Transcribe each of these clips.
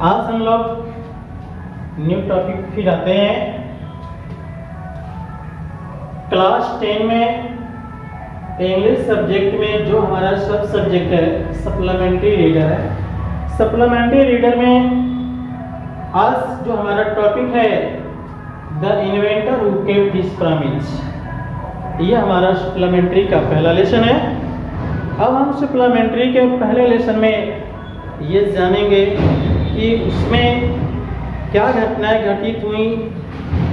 आज हम लोग न्यू टॉपिक फिर आते हैं। क्लास 10 में इंग्लिश सब्जेक्ट में जो हमारा सब सब्जेक्ट है सप्लीमेंट्री रीडर है। सप्लीमेंट्री रीडर में आज जो हमारा टॉपिक है the inventor who kept his promise, ये हमारा सप्लीमेंट्री का पहला लेसन है। अब हम सप्लीमेंट्री के पहले लेसन में ये जानेंगे कि उसमें क्या घटनाएं घटित हुई,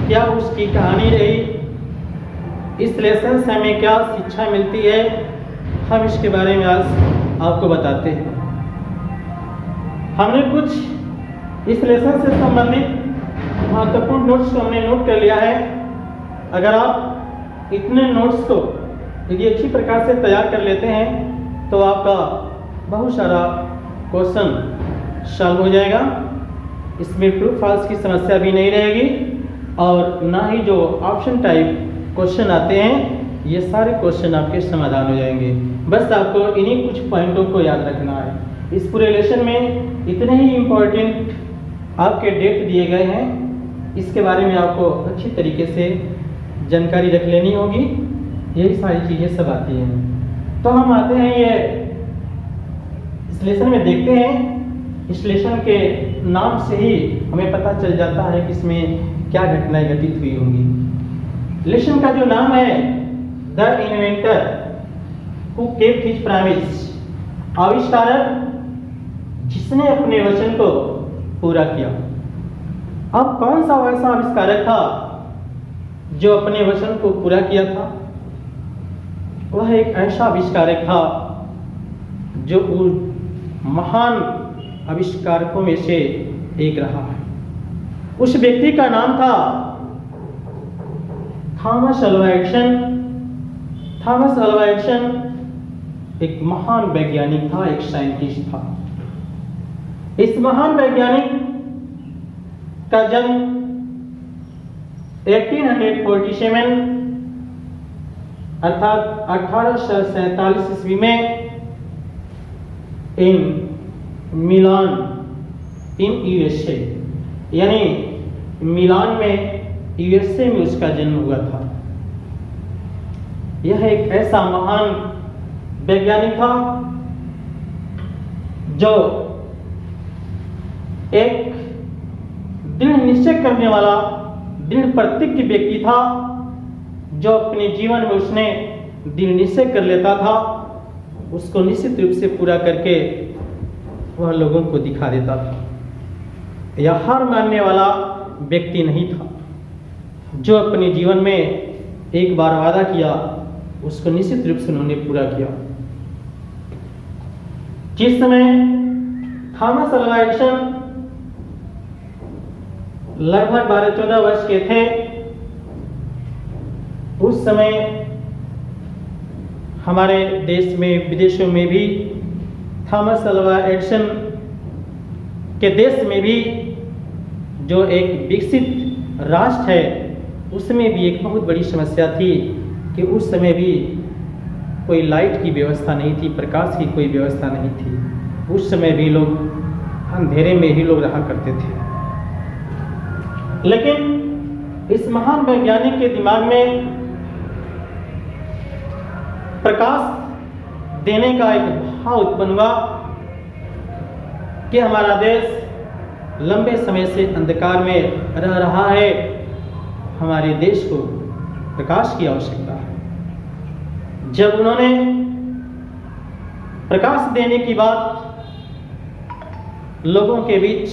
क्या उसकी कहानी रही, इस लेसन से हमें क्या शिक्षा मिलती है, हम इसके बारे में आज आपको बताते हैं। हमने कुछ इस लेसन से संबंधित महत्वपूर्ण नोट्स को हमने नोट कर लिया है। अगर आप इतने नोट्स को यदि अच्छी प्रकार से तैयार कर लेते हैं तो आपका बहुत सारा क्वेश्चन सॉल्व हो जाएगा। इसमें ट्रू फॉल्स की समस्या भी नहीं रहेगी और ना ही जो ऑप्शन टाइप क्वेश्चन आते हैं ये सारे क्वेश्चन आपके समाधान हो जाएंगे। बस आपको इन्हीं कुछ पॉइंटों को याद रखना है। इस पूरे लेसन में इतने ही इम्पोर्टेंट आपके डेट दिए गए हैं, इसके बारे में आपको अच्छी तरीके से जानकारी रख लेनी होगी। यही सारी चीज़ें सब आती हैं। तो हम आते हैं ये इस लेसन में देखते हैं। इस लेसन के नाम से ही हमें पता चल जाता है कि इसमें क्या घटनाएं घटित हुई होंगी। लेसन का जो नाम है the inventor who kept his promise, आविष्कारक जिसने अपने वचन को पूरा किया। अब कौन सा ऐसा आविष्कारक था जो अपने वचन को पूरा किया था? वह एक ऐसा आविष्कारक था जो महान आविष्कारकों में से एक रहा है। उस व्यक्ति का नाम था Thomas Alva Edison. Thomas Alva Edison एक महान वैज्ञानिक था, एक साइंटिस्ट था। इस महान वैज्ञानिक का जन्म 1847 अर्थात 1847 ईस्वी में इन मिलान इन यूएसए यानी मिलान में यूएसए में उसका जन्म हुआ था। यह एक ऐसा महान वैज्ञानिक था जो एक दृढ़ निश्चय करने वाला, दृढ़ प्रतिज्ञ व्यक्ति था, जो अपने जीवन में उसने दृढ़ निश्चय कर लेता था, उसको निश्चित रूप से पूरा करके वह लोगों को दिखा देता था। यह हार मानने वाला व्यक्ति नहीं था, जो अपने जीवन में एक बार वादा किया उसको निश्चित रूप से उन्होंने पूरा किया। जिस समय थॉमस अल्वा एडिसन लगभग 12-14 वर्ष के थे, उस समय हमारे देश में विदेशों में भी थॉमस अल्वा एडिसन के देश में भी जो एक विकसित राष्ट्र है उसमें भी एक बहुत बड़ी समस्या थी कि उस समय भी कोई लाइट की व्यवस्था नहीं थी, प्रकाश की कोई व्यवस्था नहीं थी। उस समय भी लोग अंधेरे में ही लोग रहा करते थे। लेकिन इस महान वैज्ञानिक के दिमाग में प्रकाश देने का एक भाव उत्पन्न हुआ कि हमारा देश लंबे समय से अंधकार में रह रहा है, हमारे देश को प्रकाश की आवश्यकता है। जब उन्होंने प्रकाश देने की बात लोगों के बीच,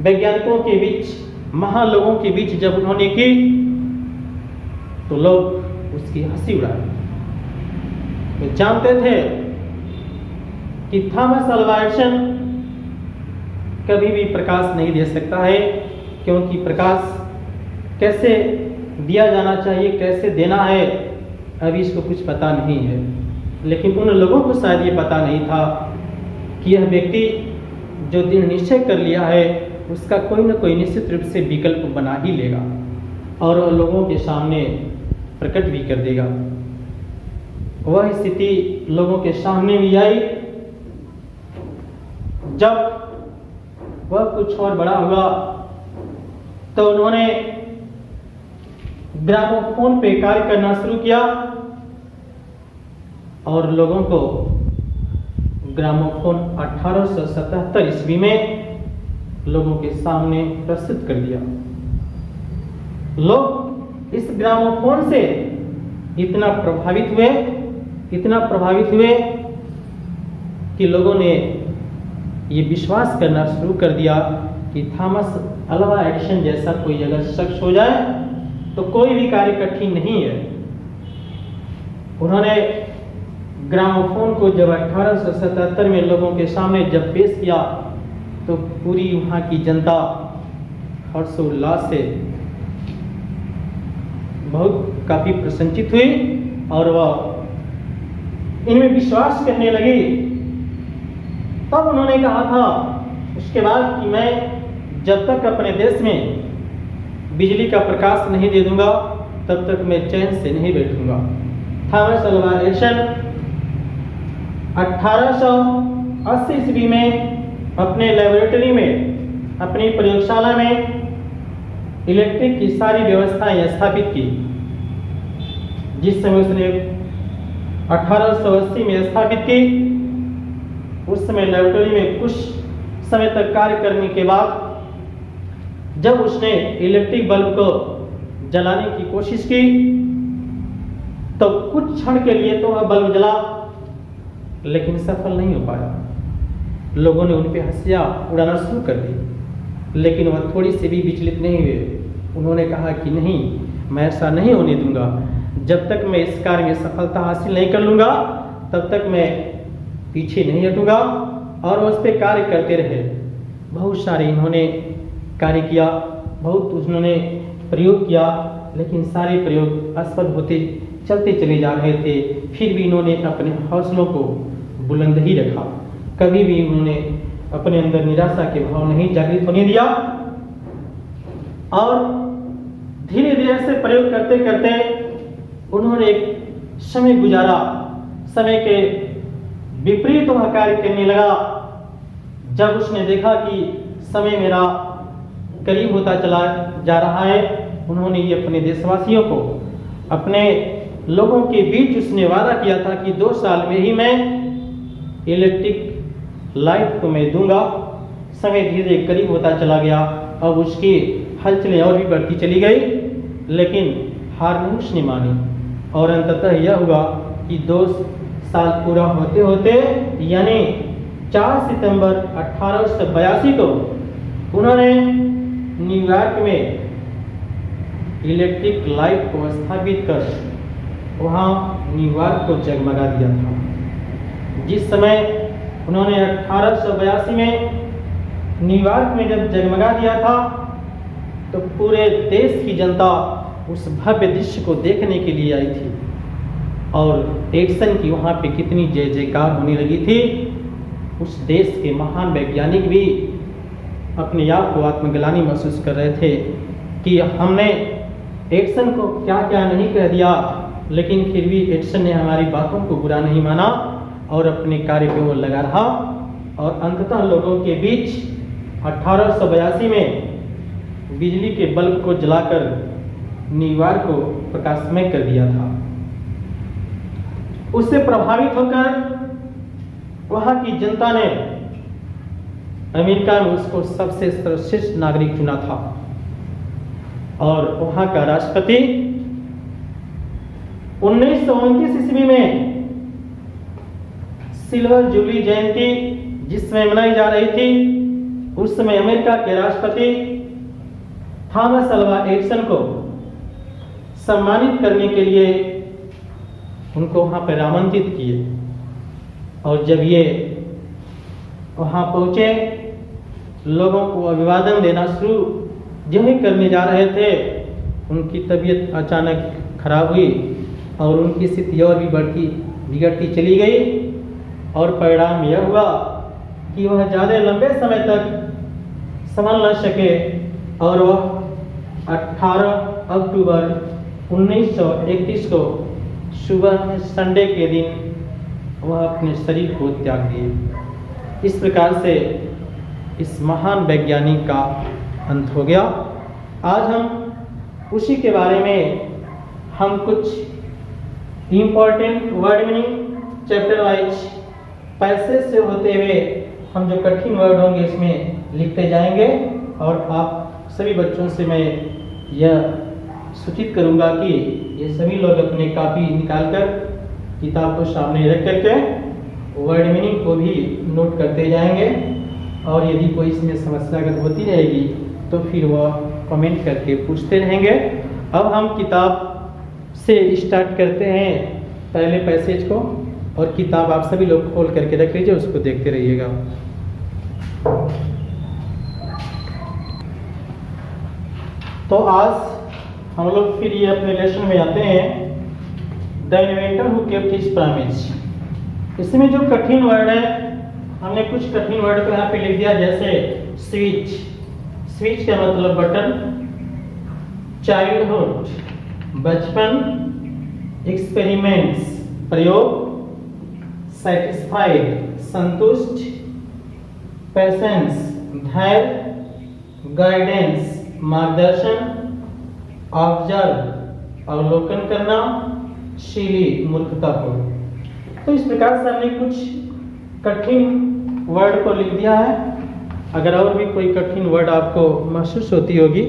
वैज्ञानिकों के बीच, महान लोगों के बीच जब उन्होंने की तो लोग उसकी हंसी उड़ाए। वे जानते थे कि थॉमस अल्वा एडिसन कभी भी प्रकाश नहीं दे सकता है, क्योंकि प्रकाश कैसे दिया जाना चाहिए, कैसे देना है, अभी इसको कुछ पता नहीं है। लेकिन उन लोगों को शायद ये पता नहीं था कि यह व्यक्ति जो दृढ़ निश्चय कर लिया है उसका कोई न कोई निश्चित रूप से विकल्प बना ही लेगा और लोगों के सामने प्रकट भी कर देगा। वह स्थिति लोगों के सामने भी आई जब वह कुछ और बड़ा हुआ तो उन्होंने ग्रामोफोन पे कार्य करना शुरू किया और लोगों को ग्रामोफोन 1877 ईस्वी में लोगों के सामने प्रस्तुत कर दिया। लोग इस ग्रामोफोन से इतना प्रभावित हुए कि लोगों ने ये विश्वास करना शुरू कर दिया कि थॉमस अल्वा एडिसन जैसा कोई अगर शख्स हो जाए तो कोई भी कार्य कठिन नहीं है। उन्होंने ग्रामोफोन को जब 1877 में लोगों के सामने जब पेश किया तो पूरी वहां की जनता हर्षोल्लास से बहुत काफी प्रसन्नचित हुई और वह इनमें विश्वास करने लगी। तब उन्होंने कहा था उसके बाद कि मैं जब तक अपने देश में बिजली का प्रकाश नहीं दे दूंगा तब तक मैं चैन से नहीं बैठूंगा। थॉमस अल्वा एडिसन 1880 ईस्वी में अपने लेबोरेटरी में, अपनी प्रयोगशाला में इलेक्ट्रिक की सारी व्यवस्थाएं स्थापित की। जिस समय उसने 1880 में स्थापित की, उस समय लेबोरेटरी में कुछ समय तक कार्य करने के बाद जब उसने इलेक्ट्रिक बल्ब को जलाने की कोशिश की तो कुछ क्षण के लिए तो वह बल्ब जला, लेकिन सफल नहीं हो पाया। लोगों ने उन पे हंसियां उड़ाना शुरू कर दी, लेकिन वह थोड़ी सी भी विचलित नहीं हुए। उन्होंने कहा कि नहीं, मैं ऐसा नहीं होने दूंगा। जब तक मैं इस कार्य में सफलता हासिल नहीं कर लूंगा तब तक मैं पीछे नहीं हटूंगा। और उस पर कार्य करते रहे। बहुत सारे इन्होंने कार्य किया, बहुत उन्होंने प्रयोग किया, लेकिन सारे प्रयोग असफल होते चलते चले जा रहे थे। फिर भी इन्होंने अपने हौसलों को बुलंद ही रखा। कभी भी उन्होंने अपने अंदर निराशा के भाव नहीं जागृत होने दिया और धीरे धीरे से प्रयोग करते करते उन्होंने एक समय गुजारा। समय के विपरीत वह कार्य करने लगा। जब उसने देखा कि समय मेरा करीब होता चला जा रहा है, उन्होंने ये अपने देशवासियों को, अपने लोगों के बीच उसने वादा किया था कि 2 साल में ही मैं इलेक्ट्रिक लाइट को मैं दूंगा। समय धीरे धीरे करीब होता चला गया। अब उसकी हलचलें और भी बढ़ती चली गई, लेकिन हार नहीं उसने मानी और अंततः यह हुआ कि 2 साल पूरा होते होते यानी 4 सितंबर 1882 को उन्होंने न्यूयॉर्क में इलेक्ट्रिक लाइट को स्थापित कर वहाँ न्यूयॉर्क को जगमगा दिया था। जिस समय उन्होंने 1882 में न्यूयॉर्क में जब जगमगा दिया था तो पूरे देश की जनता उस भव्य दृश्य को देखने के लिए आई थी और एडिसन की वहाँ पे कितनी जय जयकार होने लगी थी। उस देश के महान वैज्ञानिक भी अपने आप को आत्मग्लानि महसूस कर रहे थे कि हमने एडिसन को क्या क्या नहीं कह दिया, लेकिन फिर भी एडिसन ने हमारी बातों को बुरा नहीं माना और अपने कार्य पे वो लगा रहा और अंततः लोगों के बीच 1882 में बिजली के बल्ब को जलाकर न्यूयॉर्क को प्रकाशमय कर दिया था। उससे प्रभावित होकर वहां की जनता ने अमेरिका में उसको सबसे सर्वश्रेष्ठ नागरिक चुना था और वहां का राष्ट्रपति 1929 ईस्वी में सिल्वर जुबली जयंती जिस समय मनाई जा रही थी, उस समय अमेरिका के राष्ट्रपति थॉमस अल्वा एडिसन को सम्मानित करने के लिए उनको वहां पर आमंत्रित किए और जब ये वहां पहुंचे, लोगों को अभिवादन देना शुरू जो ही करने जा रहे थे, उनकी तबीयत अचानक खराब हुई और उनकी स्थिति और भी बिगड़ती चली गई और परिणाम यह हुआ कि वह ज़्यादा लंबे समय तक संभल न सके और वह 18 अक्टूबर 1931 को सुबह में संडे के दिन वह अपने शरीर को त्याग दिए। इस प्रकार से इस महान वैज्ञानिक का अंत हो गया। आज हम उसी के बारे में हम कुछ important word meaning chapter wise passage से होते हुए हम जो कठिन वर्ड होंगे इसमें लिखते जाएंगे, और आप सभी बच्चों से मैं यह सूचित करूंगा कि ये सभी लोग अपने कॉपी निकालकर किताब को सामने रख करके वर्ड मीनिंग को भी नोट करते जाएंगे, और यदि कोई इसमें समस्या अगर होती रहेगी तो फिर वह कमेंट करके पूछते रहेंगे। अब हम किताब से स्टार्ट करते हैं पहले पैसेज को, और किताब आप सभी लोग खोल करके रख लीजिए, उसको देखते रहिएगा। तो आज हम लोग फिर ये अपने लेसन में आते हैं, the inventor who kept his promise. इसमें जो कठिन वर्ड है, हमने कुछ कठिन वर्ड को यहाँ पे लिख दिया, जैसे स्विच, स्विच का मतलब बटन, चाइल्डहुड बचपन, एक्सपेरिमेंट्स प्रयोग, सेटिस्फाइड संतुष्ट, पेशेंस धैर्य, गाइडेंस मार्गदर्शन, ऑब्जर्व अवलोकन करना, सिली मूर्खतापूर्ण। तो इस प्रकार से हमने कुछ कठिन वर्ड को लिख दिया है। अगर और भी कोई कठिन वर्ड आपको महसूस होती होगी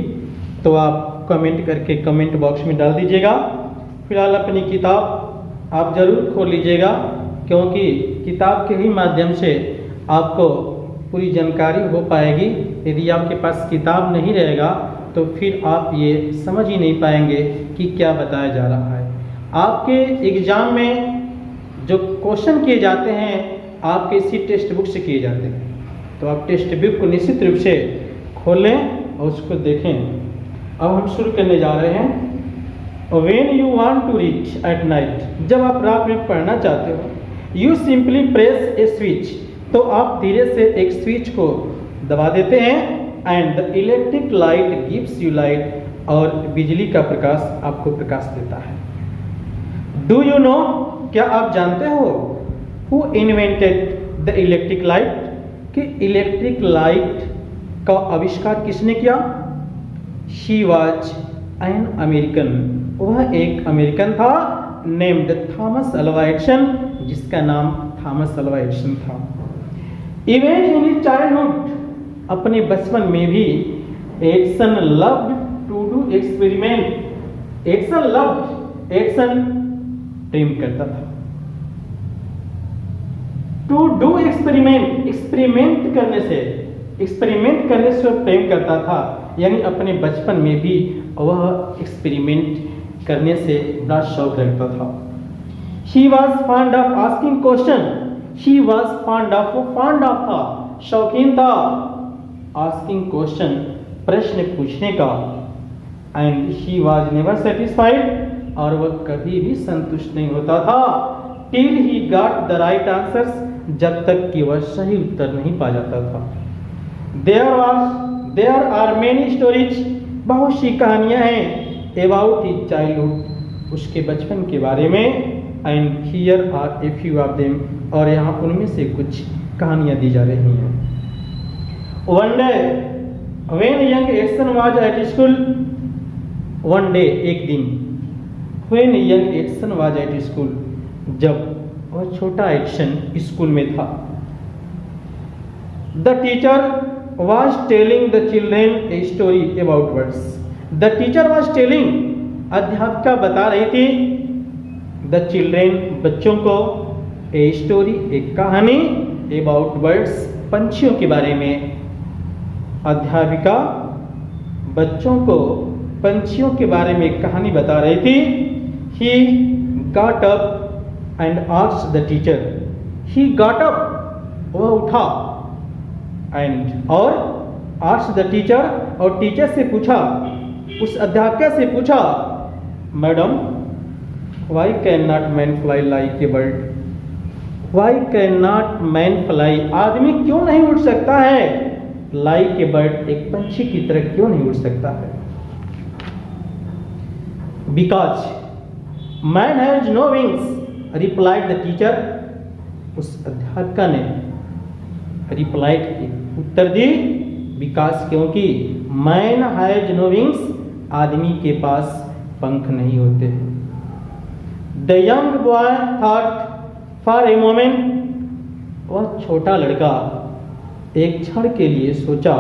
तो आप कमेंट करके कमेंट बॉक्स में डाल दीजिएगा। फिलहाल अपनी किताब आप जरूर खोल लीजिएगा, क्योंकि किताब के ही माध्यम से आपको पूरी जानकारी हो पाएगी। यदि आपके पास किताब नहीं रहेगा तो फिर आप ये समझ ही नहीं पाएंगे कि क्या बताया जा रहा है। आपके एग्जाम में जो क्वेश्चन किए जाते हैं आपके इसी टेक्स्ट बुक से किए जाते हैं, तो आप टेक्स्ट बुक को निश्चित रूप से खोलें और उसको देखें। अब हम शुरू करने जा रहे हैं। When you want to read at night, जब आप रात में पढ़ना चाहते हो, you simply press a switch, तो आप धीरे से एक स्विच को दबा देते हैं, and the electric light gives you light, और बिजली का प्रकाश आपको प्रकाश देता है। Do you know, क्या आप जानते हो, who invented the electric light, कि इलेक्ट्रिक लाइट का आविष्कार किसने किया? She was an American, वह एक अमेरिकन था, named थॉमस अल्वा एडिसन, जिसका नाम थॉमस अल्वा एडिसन था। Even in his childhood, अपने बचपन में भी Edison loved to do experiment, Edison loved, Edison प्रेम करता था। टू डू एक्सपेरिमेंट, एक्सपेरिमेंट करने से, एक्सपेरिमेंट करने से प्रेम करता था, यानी अपने बचपन में भी वह एक्सपेरिमेंट करने से बड़ा शौक रखता था। She was fond of asking question, she was fond of था, शौकीन था asking question, प्रश्न पूछने का, and she was never satisfied, और वह कभी भी संतुष्ट नहीं होता था, till he got the right answers, जब तक कि वह सही उत्तर नहीं पा जाता था। There are many stories, बहुत सी कहानियां हैं about his childhood, उसके बचपन के बारे में, and here are a few of them, और यहाँ उनमें से कुछ कहानियां दी जा रही हैं। One day when young Edison was at school, one day एक दिन, when young Edison was at school, जब वह छोटा एडिसन स्कूल में था। The teacher was telling the children a story about birds, the teacher was telling, अध्यापिका बता रही थी, द चिल्ड्रेन बच्चों को, ए स्टोरी एक कहानी, अबाउट बर्ड्स पंछियों के बारे में। अध्यापिका बच्चों को पंछियों के बारे में एक कहानी बता रही थी। He got up and asked the teacher, he got up, वह उठा, and और asked the teacher, और टीचर से पूछा, उस अध्यापिका से पूछा, madam why cannot man fly like a bird, why cannot man fly, आदमी क्यों नहीं उड़ सकता है, like a bird, एक पंछी की तरह क्यों नहीं उड़ सकता है? Because man has no wings, replied the teacher, उस अध्यापिका ने रिप्लाइड की, उत्तर दी बिकॉज क्योंकि मैन हैज नो विंग्स, आदमी के पास पंख नहीं होते। The young boy thought for a moment, वह छोटा लड़का एक क्षण के लिए सोचा।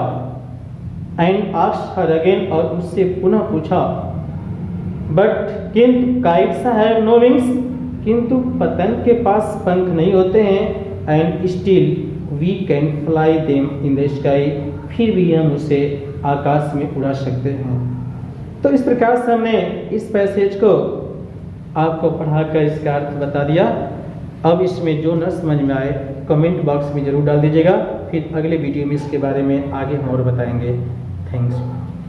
एंड आस्क्ड हर अगेन, और उससे पुनः पूछा। बट किंतु काइट्स हैव नो विंग्स, किंतु पतंग के पास पंख नहीं होते हैं। And still we can fly them in the sky, फिर भी हम उसे आकाश में उड़ा सकते हैं। तो इस प्रकार से हमने इस पैसेज को आपको पढ़ाकर इसका अर्थ बता दिया। अब इसमें जो न समझ में आए कमेंट बॉक्स में ज़रूर डाल दीजिएगा, फिर अगले वीडियो में इसके बारे में आगे हम और बताएंगे। थैंक्स।